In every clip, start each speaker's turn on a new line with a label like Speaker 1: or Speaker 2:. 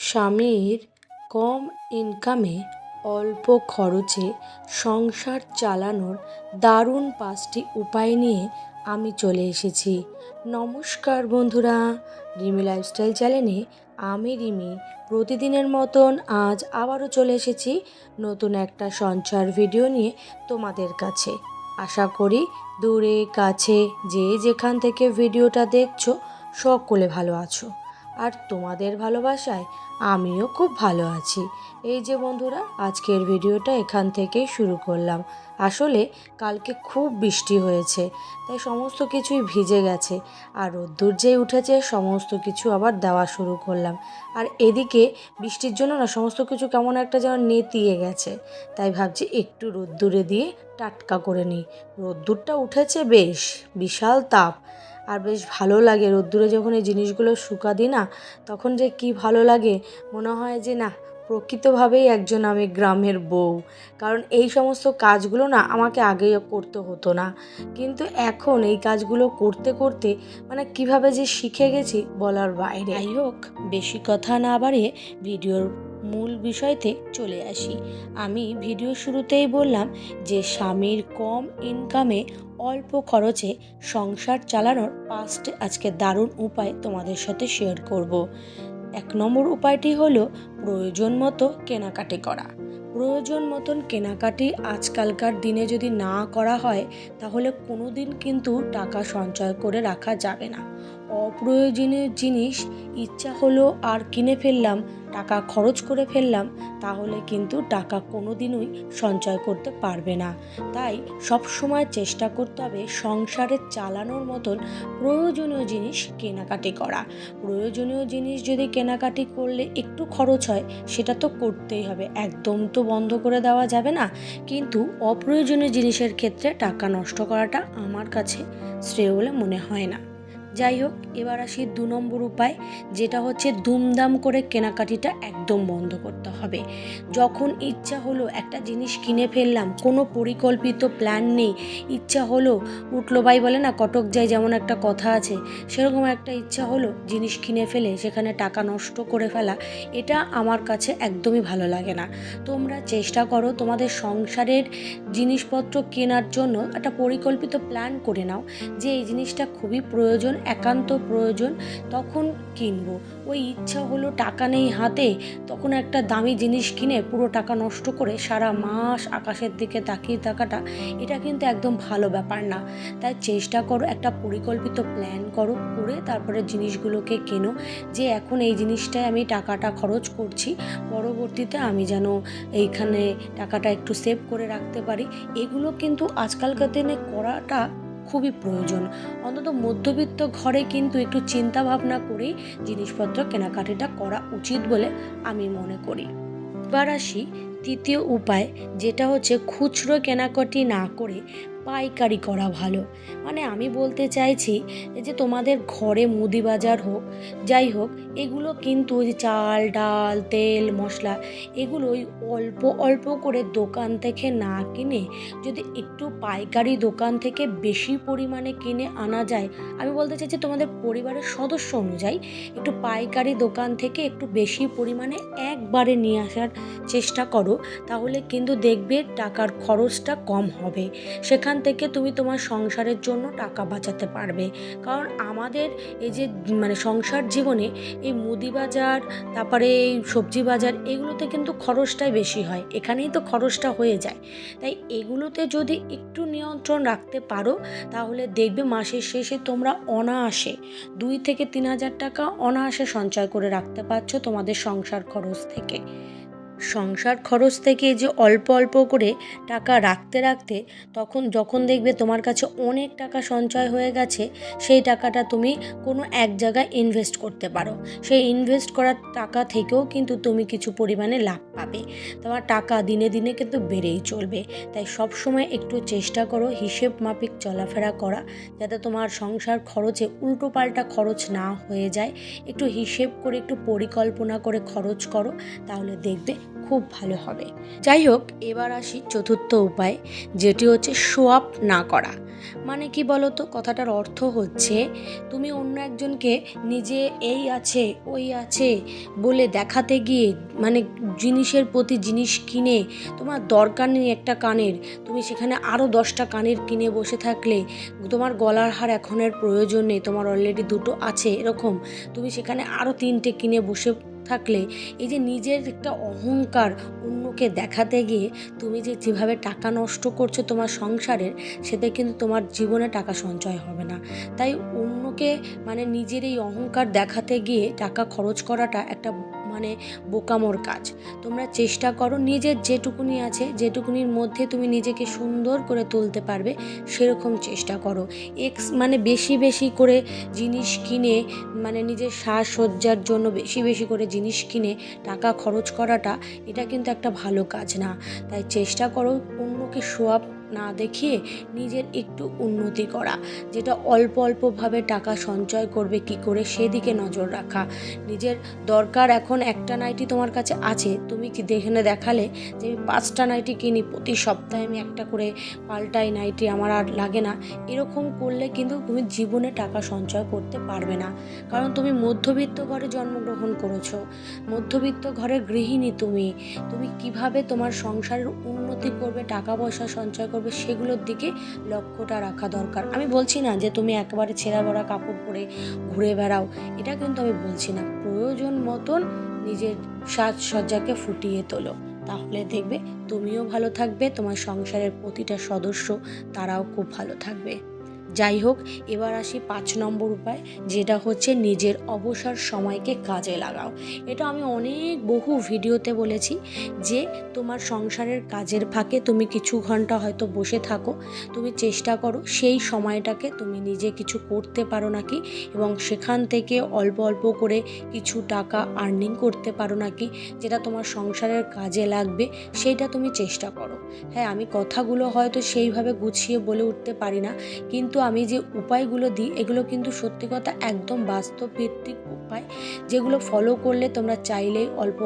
Speaker 1: স্বামীর কম ইনকামে অল্প খরচে সংসার চালানোর দারুণ 5টি উপায় নিয়ে আমি চলে এসেছি। নমস্কার বন্ধুরা, রিমি লাইফস্টাইল চ্যানেলে আমি রিমি প্রতিদিনের মতন আজ আবারও চলে এসেছি নতুন একটা সঞ্চার ভিডিও নিয়ে তোমাদের কাছে। আশা করি দূরে কাছে যে যেখান থেকে ভিডিওটা দেখছো সকলে ভালো আছো, আর তোমাদের ভালোবাসায় আমিও খুব ভালো আছি। এই যে বন্ধুরা, আজকের ভিডিওটা এখান থেকেই শুরু করলাম। আসলে কালকে খুব বৃষ্টি হয়েছে, তাই সমস্ত কিছুই ভিজে গেছে, আর রোদ্দুর যে উঠেছে সমস্ত কিছু আবার দেওয়া শুরু করলাম। আর এদিকে বৃষ্টির জন্য না সমস্ত কিছু কেমন একটা যেন নেতিয়ে গেছে, তাই ভাবছি একটু রোদ্দুরে দিয়ে টাটকা করে নিই। রোদ্দুরটা উঠেছে, বেশ বিশাল তাপ, আর বেশ ভালো লাগে রোদ্দুরে যখন এই জিনিসগুলো শুকা দিই না, তখন যে কি ভালো লাগে, মনে হয় যে না প্রকৃতভাবেই একজন আমি গ্রামের বউ। কারণ এই সমস্ত কাজগুলো না আমাকে আগে করতে হতো না, কিন্তু এখন এই কাজগুলো করতে করতে মানে কিভাবে যে শিখে গেছি বলার বাইরে। যাই হোক, বেশি কথা না বাড়িয়ে ভিডিওর মূল বিষয়তে চলে আসি। আমি ভিডিও শুরুতেই বললাম যে স্বামীর কম ইনকামে অল্প খরচে সংসার চালানোর 5টি আজকে দারুণ উপায় তোমাদের সাথে শেয়ার করব। 1 নম্বর উপায়টি হলো প্রয়োজন মতো কেনাকাটি করা। প্রয়োজন মতন কেনাকাটি আজকালকার দিনে যদি না করা হয়, তাহলে কোনো দিন কিন্তু টাকা সঞ্চয় করে রাখা যাবে না। অপ্রয়োজনীয় জিনিস ইচ্ছা হলো আর কিনে ফেললাম, টাকা খরচ করে ফেললাম, তাহলে কিন্তু টাকা কোনো দিনই সঞ্চয় করতে পারবে না। তাই সব সময় চেষ্টা করতে হবে সংসারে চালানোর মতন প্রয়োজনীয় জিনিস কেনাকাটি করা। প্রয়োজনীয় জিনিস যদি কেনাকাটি করলে একটু খরচ হয়, সেটা তো করতেই হবে, একদম তো বন্ধ করে দেওয়া যাবে না। কিন্তু অপ্রয়োজনীয় জিনিসের ক্ষেত্রে টাকা নষ্ট করাটা আমার কাছে শ্রেয় বলে মনে হয় না। যাই হোক, এবার আসি 2 নম্বর উপায়, যেটা হচ্ছে দুমদাম করে কেনাকাটিটা একদম বন্ধ করতে হবে। যখন ইচ্ছা হলো একটা জিনিস কিনে ফেললাম, কোনো পরিকল্পিত প্ল্যান নেই, ইচ্ছা হলো উঠলো বাই বলে না, কটক যায়, যেমন একটা কথা আছে, সেরকম একটা ইচ্ছা হলো জিনিস কিনে ফেলে সেখানে টাকা নষ্ট করে ফেলা, এটা আমার কাছে একদমই ভালো লাগে না। তোমরা চেষ্টা করো তোমাদের সংসারের জিনিসপত্র কেনার জন্য একটা পরিকল্পিত প্ল্যান করে নাও, যে এই জিনিসটা খুবই প্রয়োজন, একান্ত প্রয়োজন, তখন কিনবো। ওই ইচ্ছা হলো টাকা নেই হাতে, তখন একটা দামি জিনিস কিনে পুরো টাকা নষ্ট করে সারা মাস আকাশের দিকে তাকিয়ে থাকাটা, এটা কিন্তু একদম ভালো ব্যাপার না। তাই চেষ্টা করো একটা পরিকল্পিত প্ল্যান করো, করে তারপরে জিনিসগুলোকে কেনো, যে এখন এই জিনিসটায় আমি টাকাটা খরচ করছি, পরবর্তীতে আমি যেন এইখানে টাকাটা একটু সেভ করে রাখতে পারি। এগুলো কিন্তু আজকালকার দিনে করাটা খুবই প্রয়োজন। অন্তত মধ্যবিত্ত ঘরে কিন্তু একটু চিন্তা ভাবনা করেই জিনিসপত্র কেনাকাটিটা করা উচিত বলে আমি মনে করি। এবার আসি 3য় উপায়, যেটা হচ্ছে খুচরো কেনাকাটি না করে পাইকারি করা ভালো। মানে আমি বলতে চাইছি যে তোমাদের ঘরে মুদি বাজার হোক, যাই হোক, এগুলো কিন্তু ওই যে চাল ডাল তেল মশলা, এগুলো ওই অল্প অল্প করে দোকান থেকে না কিনে যদি একটু পাইকারি দোকান থেকে বেশি পরিমাণে কিনে আনা যায়, আমি বলতে চাইছি তোমাদের পরিবারের সদস্য অনুযায়ী একটু পাইকারি দোকান থেকে একটু বেশি পরিমাণে একবারে নিয়ে আসার চেষ্টা করো, তাহলে কিন্তু দেখবে টাকার খরচটা কম হবে। সেখান থেকে তুমি তোমার সংসারের জন্য টাকা বাঁচাতে পারবে। কারণ আমাদের এই যে মানে সংসার জীবনে এই মুদি বাজার, তারপরে এই সবজি বাজার, এগুলোতে কিন্তু খরচটাই বেশি হয়, এখানেই তো খরচটা হয়ে যায়। তাই এগুলোতে যদি একটু নিয়ন্ত্রণ রাখতে পারো, তাহলে দেখবে মাসের শেষে তোমরা অনায়াসে 2 থেকে 3 হাজার টাকা অনায়াসে সঞ্চয় করে রাখতে পারছো তোমাদের সংসার খরচ থেকে। সংসার খরচ থেকে যে অল্প অল্প করে টাকা রাখতে রাখতে তখন যখন দেখবে তোমার কাছে অনেক টাকা সঞ্চয় হয়ে গেছে, সেই টাকাটা তুমি কোনো এক জায়গায় ইনভেস্ট করতে পারো। সেই ইনভেস্ট করার টাকা থেকেও কিন্তু তুমি কিছু পরিমাণে লাভ পাবে। তোমার টাকা দিনে দিনে কিন্তু বেড়েই চলবে। তাই সব সময় একটু চেষ্টা করো হিসেব মাফিক চলাফেরা করা, যাতে তোমার সংসার খরচে উল্টো পাল্টা খরচ না হয়ে যায়। একটু হিসেব করে একটু পরিকল্পনা করে খরচ করো, তাহলে দেখবে খুব ভালো হবে। যাই হোক, এবার আসি চতুর্থ উপায়, যেটি হচ্ছে শো আপ না করা। মানে কি বলো তো, কথাটার অর্থ হচ্ছে তুমি অন্য একজনকে নিজে এই আছে ওই আছে বলে দেখাতে গিয়ে, মানে জিনিসের প্রতি জিনিস কিনে, তোমার দরকার নেই একটা কানের, তুমি সেখানে আরও 10টা কানের কিনে বসে থাকলে, তোমার গলার হার এখনের প্রয়োজন নেই, তোমার অলরেডি দুটো আছে, এরকম তুমি সেখানে আরও 3টে কিনে বসে থাকলে, এই যে নিজের একটা অহংকার অন্যকে দেখাতে গিয়ে তুমি যে যেভাবে টাকা নষ্ট করছো তোমার সংসারের, সেটা কিন্তু তোমার জীবনে টাকা সঞ্চয় হবে না। তাই অন্যকে মানে নিজের এই অহংকার দেখাতে গিয়ে টাকা খরচ করাটা একটা মানে বোকামোর কাজ। তোমরা চেষ্টা করো নিজের যেটুকুনি আছে, যেটুকুনির মধ্যে তুমি নিজেকে সুন্দর করে তুলতে পারবে সেরকম চেষ্টা করো। মানে বেশি বেশি করে জিনিস কিনে, মানে নিজের সাজসজ্জার জন্য বেশি বেশি করে জিনিস কিনে টাকা খরচ করাটা, এটা কিন্তু একটা ভালো কাজ না। তাই চেষ্টা করো অন্যকে শো আপ না দেখিয়ে নিজের একটু উন্নতি করা, যেটা অল্প অল্পভাবে টাকা সঞ্চয় করবে কি করে সেদিকে নজর রাখা। নিজের দরকার, এখন একটা নাইটি তোমার কাছে আছে, তুমি কি দেখে দেখালে যে আমি 5টা নাইটি কিনি, প্রতি সপ্তাহে আমি একটা করে পাল্টাই নাইটি, আমার আর লাগে না, এরকম করলে কিন্তু তুমি জীবনে টাকা সঞ্চয় করতে পারবে না। কারণ তুমি মধ্যবিত্ত ঘরে জন্মগ্রহণ করেছো, মধ্যবিত্ত ঘরের গৃহিণী তুমি। তুমি কিভাবে তোমার সংসারের উন্নতি করবে, টাকা পয়সা সঞ্চয় করবে, সেগুলোর দিকে লক্ষ্যটা রাখা দরকার। আমি বলছি না যে তুমি একেবারে ছেঁড়া বড়া কাপড় পরে ঘুরে বেড়াও, এটা কিন্তু আমি বলছি না। প্রয়োজন মতন নিজের সাজসজ্জাকে ফুটিয়ে তোলো, তাহলে দেখবে তুমিও ভালো থাকবে, তোমার সংসারের প্রতিটা সদস্য তারাও খুব ভালো থাকবে। যাই হোক, এবার আসি 5 নম্বর উপায়, যেটা হচ্ছে নিজের অবসর সময়কে কাজে লাগাও। এটা আমি অনেক বহু ভিডিওতে বলেছি যে তোমার সংসারের কাজের ফাঁকে তুমি কিছু ঘন্টা হয়তো বসে থাকো, তুমি চেষ্টা করো সেই সময়টাকে তুমি নিজে কিছু করতে পারো নাকি, এবং সেখান থেকে অল্প অল্প করে কিছু টাকা আর্নিং করতে পারো নাকি, যেটা তোমার সংসারের কাজে লাগবে, সেইটা তুমি চেষ্টা করো। হ্যাঁ, আমি কথাগুলো হয়তো সেইভাবে গুছিয়ে বলে উঠতে পারি না, কিন্তু আমি যে উপায়গুলো দিই এগুলো কিন্তু সত্যি কথা একদম বাস্তব ভিত্তিক উপায়, যেগুলো ফলো করলে তোমরা চাইলেই অল্প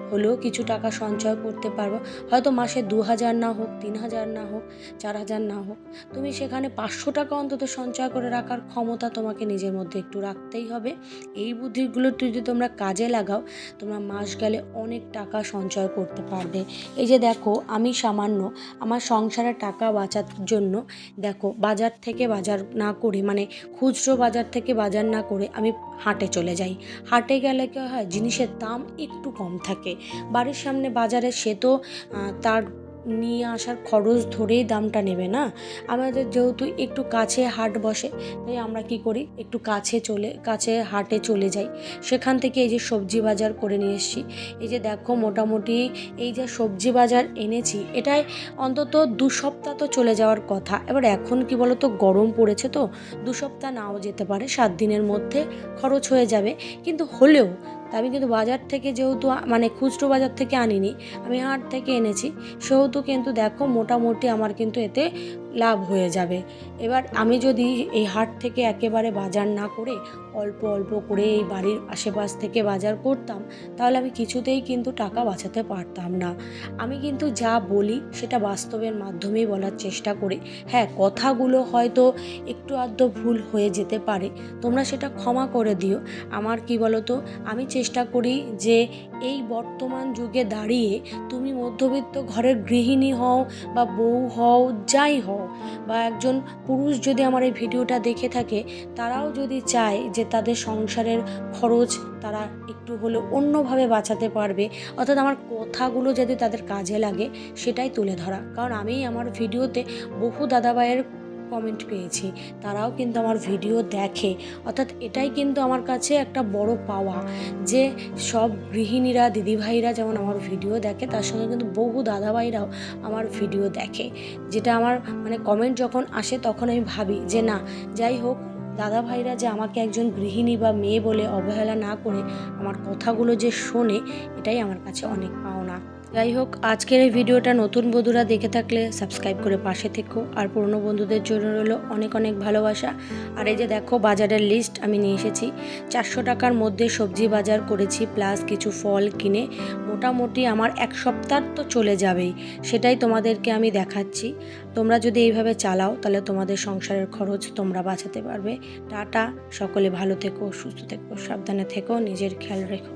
Speaker 1: হলেও কিছু টাকা সঞ্চয় করতে পারবো। হয়তো মাসে 2000 না হোক, 3000 না হোক, 4000 না হোক, তুমি সেখানে 500 টাকা অন্তত সঞ্চয় করে রাখার ক্ষমতা তোমাকে নিজের মধ্যে একটু রাখতেই হবে। এই বুদ্ধিগুলো যদি তোমরা কাজে লাগাও, তোমরা মাস গেলে অনেক টাকা সঞ্চয় করতে পারবে। এই যে দেখো, আমি সামান্য আমার সংসারে টাকা বাঁচার জন্য, দেখো, বাজার থেকে বাজার না করে, মানে খুচরো বাজার থেকে বাজার না করে আমি হাটে চলে যাই। হাটে গেলে কি হয়, জিনিসের দাম একটু কম থাকে। বাড়ির সামনে বাজারে সে তো তার নিয়ে আসার খরচ ধরেই দামটা নেবে না। আমাদের যেহেতু একটু কাছে হাট বসে, তাই আমরা কি করি, একটু কাছে হাটে চলে যাই। সেখান থেকে এই যে সবজি বাজার করে নিয়ে এসেছি, এই যে দেখো মোটামুটি এই যে সবজি বাজার এনেছি, এটাই অন্তত 2 সপ্তাহ তো চলে যাওয়ার কথা। এবার এখন কি বলো তো, গরম পড়েছে তো 2 সপ্তাহ নাও যেতে পারে, 7 দিনের মধ্যে খরচ হয়ে যাবে। কিন্তু হলেও আমি কিন্তু বাজার থেকে যেহেতু মানে খুচরো বাজার থেকে আনিনি, আমি হাট থেকে এনেছি, সেহেতু কিন্তু দেখো মোটামুটি আমার কিন্তু এতে লাভ হয়ে যাবে। এবার আমি যদি এই হাট থেকে একেবারে বাজার না করে অল্প অল্প করে এই বাড়ির আশেপাশ থেকে বাজার করতাম, তাহলে আমি কিছুতেই কিন্তু টাকা বাঁচাতে পারতাম না। আমি কিন্তু যা বলি সেটা বাস্তবের মাধ্যমেই বলার চেষ্টা করি। হ্যাঁ, কথাগুলো হয়তো একটু আধটু ভুল হয়ে যেতে পারে, তোমরা সেটা ক্ষমা করে দিও। আমার কি বলো তো, আমি চেষ্টা করি যে এই বর্তমান যুগে দাঁড়িয়ে তুমি মধ্যবিত্ত ঘরের গৃহিণী হও বা বউ হও, যাই হও, বা একজন পুরুষ যদি আমার এই ভিডিওটা দেখে থাকে, তারাও যদি চায় যে তাদের সংসারের খরচ তারা একটু হলেও অন্যভাবে বাঁচাতে পারবে, অর্থাৎ আমার কথাগুলো যদি তাদের কাজে লাগে, সেটাই তুলে ধরা। কারণ আমি আমার ভিডিওতে বহু দাদাভাইয়ের কমেন্ট পেয়েছি, তারাও কিন্তু আমার ভিডিও দেখে, অর্থাৎ এটাই কিন্তু আমার কাছে একটা বড় পাওয়া, যে সব গৃহিণীরা দিদিভাইরা যেমন আমার ভিডিও দেখে, তার সঙ্গে কিন্তু বহু দাদাভাইরাও আমার ভিডিও দেখে। যেটা আমার মানে কমেন্ট যখন আসে তখন আমি ভাবি যে না, যাই হোক, দাদা ভাইরা যে আমাকে একজন গৃহিণী বা মেয়ে বলে অবহেলা না করে আমার কথাগুলো যে শোনে, এটাই আমার কাছে অনেক পাওনা। যাই হোক, আজকের এই ভিডিওটা নতুন বন্ধুরা দেখে থাকলে সাবস্ক্রাইব করে পাশে থেকো, আর পুরনো বন্ধুদের জন্য রইলো অনেক অনেক ভালোবাসা। আর এই যে দেখো, বাজারের লিস্ট আমি নিয়ে এসেছি। 400 টাকার মধ্যে সবজি বাজার করেছি, প্লাস কিছু ফল কিনে মোটামুটি আমার 1 সপ্তাহ তো চলে যাবেই। সেটাই তোমাদেরকে আমি দেখাচ্ছি। তোমরা যদি এইভাবে চালাও তাহলে তোমাদের সংসারের খরচ তোমরা বাঁচাতে পারবে। টাটা, সকলে ভালো থেকো, সুস্থ থেকো, সাবধানে থেকো, নিজের খেয়াল রেখো।